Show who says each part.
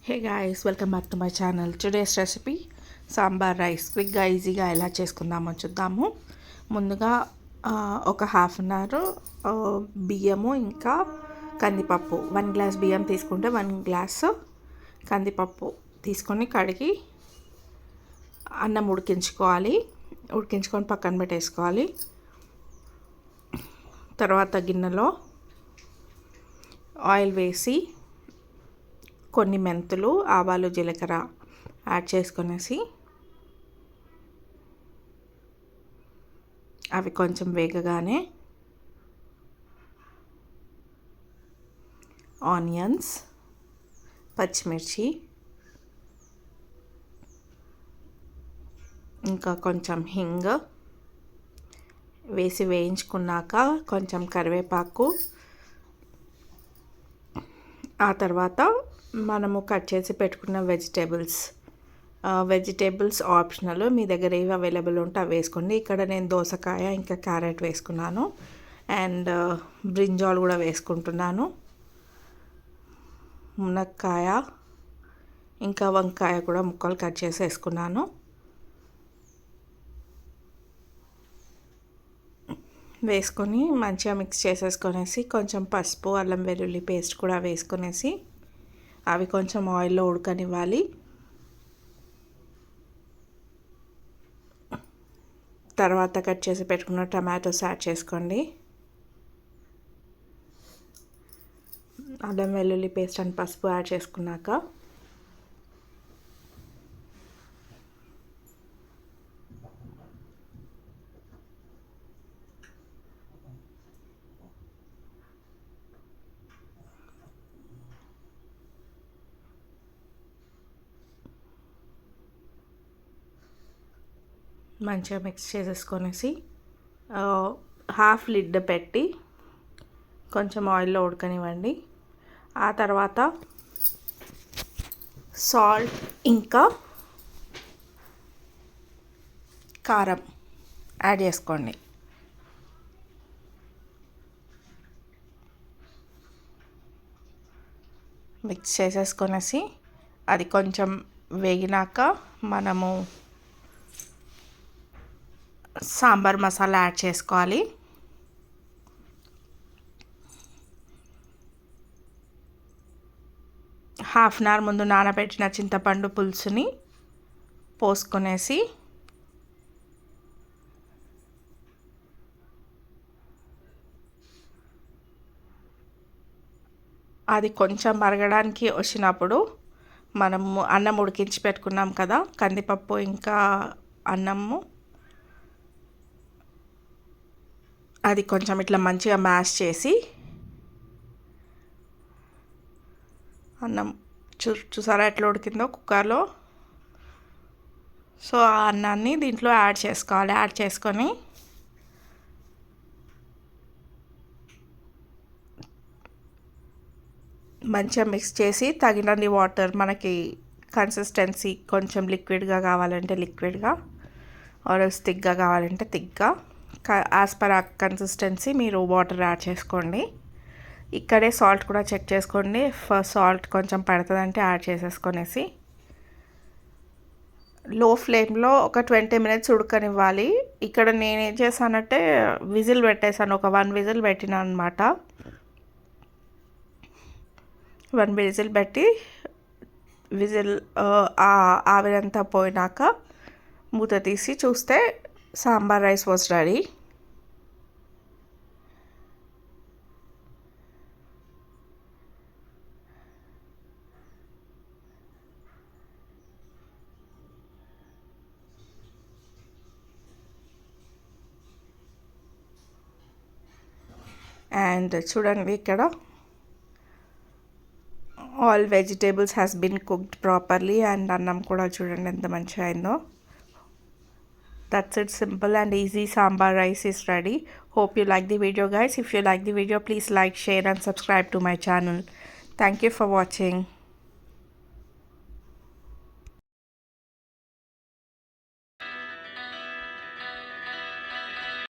Speaker 1: Hey guys, welcome back to my channel. Today's recipe sambar rice. క్విక్గా ఈజీగా ఎలా చేసుకుందామో చూద్దాము. ముందుగా ఒక హాఫ్ అన్ అవర్ బియ్యము ఇంకా కందిపప్పు, 1 గ్లాస్ బియ్యం తీసుకుంటే 1 గ్లాసు కందిపప్పు తీసుకొని కడిగి అన్నం ఉడికించుకొని పక్కన పెట్టేసుకోవాలి. తర్వాత గిన్నెలో ఆయిల్ వేసి కొన్ని మెంతులు, ఆవాలు, జీలకర్ర యాడ్ చేసుకొనేసి అవి కొంచెం వేగగానే ఆనియన్స్, పచ్చిమిర్చి, ఇంకా కొంచెం హింగ్ వేసి వేయించుకున్నాక కొంచెం కరివేపాకు, ఆ తర్వాత మనము కట్ చేసి పెట్టుకున్న వెజిటేబుల్స్ ఆప్షనల్, మీ దగ్గర ఏవి అవైలబుల్ ఉంటే అవి వేసుకోండి. ఇక్కడ నేను దోసకాయ ఇంకా క్యారెట్ వేసుకున్నాను అండ్ బ్రింజాల్ కూడా వేసుకుంటున్నాను. మునక్కాయ ఇంకా వంకాయ కూడా ముక్కలు కట్ చేసి వేసుకున్నాను. వేసుకొని మంచిగా మిక్స్ చేసేసుకొనేసి కొంచెం పసుపు, అల్లం వెల్లుల్లి పేస్ట్ కూడా వేసుకొనేసి అవి కొంచెం ఆయిల్లో ఉడకనివ్వాలి. తర్వాత కట్ చేసి పెట్టుకున్న టమాటోస్ యాడ్ చేసుకోండి. అల్లం వెల్లుల్లి పేస్ట్ అండ్ పసుపు యాడ్ చేసుకున్నాక మంచిగా మిక్స్ చేసేసుకొనేసి హాఫ్ లిడ్ పెట్టి కొంచెం ఆయిల్లో ఉడకనివ్వండి. ఆ తర్వాత సాల్ట్ ఇంకా కారం యాడ్ చేసుకోండి. మిక్స్ చేసేసుకొనేసి అది కొంచెం వేగినాక మనము సాంబార్ మసాలా యాడ్ చేసుకోవాలి. హాఫ్ అన్ అవర్ ముందు నానబెట్టిన చింతపండు పులుసుని పోసుకొనేసి అది కొంచెం మరగడానికి వచ్చినప్పుడు మనము అన్నం ఉడికించి పెట్టుకున్నాం కదా, కందిపప్పు ఇంకా అన్నము, అది కొంచెం ఇట్లా మంచిగా మ్యాష్ చేసి అన్నం చూసారా ఎట్లా ఉడికిందో కుక్కర్లో. సో ఆ అన్నాన్ని దీంట్లో యాడ్ చేసుకోవాలి. యాడ్ చేసుకొని మంచిగా మిక్స్ చేసి తగినన్ని వాటర్, మనకి కన్సిస్టెన్సీ కొంచెం లిక్విడ్గా కావాలంటే లిక్విడ్గా, ఆర్ థిక్గా కావాలంటే థిక్గా, యాజ్ పర్ ఆ కన్సిస్టెన్సీ మీరు వాటర్ యాడ్ చేసుకోండి. ఇక్కడే సాల్ట్ కూడా చెక్ చేసుకోండి. సాల్ట్ కొంచెం పడుతుందంటే యాడ్ చేసేసుకొనేసి లో ఫ్లేమ్లో ఒక 20 minutes ఉడకనివ్వాలి. ఇక్కడ నేను ఏం చేశానంటే విజిల్ పెట్టేశాను, ఒక 1 విజిల్ పెట్టినా అనమాట. 1 విజిల్ పెట్టి ఆవిరంతా పోయినాక మూత తీసి చూస్తే sambar rice was ready. And చూడండి, ఇక్కడ all vegetables has been cooked properly and అన్నం కూడా చూడండి ఎంత మంచిగా అయిందో. That's it, simple and easy. Sambar rice is ready. Hope you like the video, guys. If you like the video, please like, share and subscribe to my channel. Thank you for watching.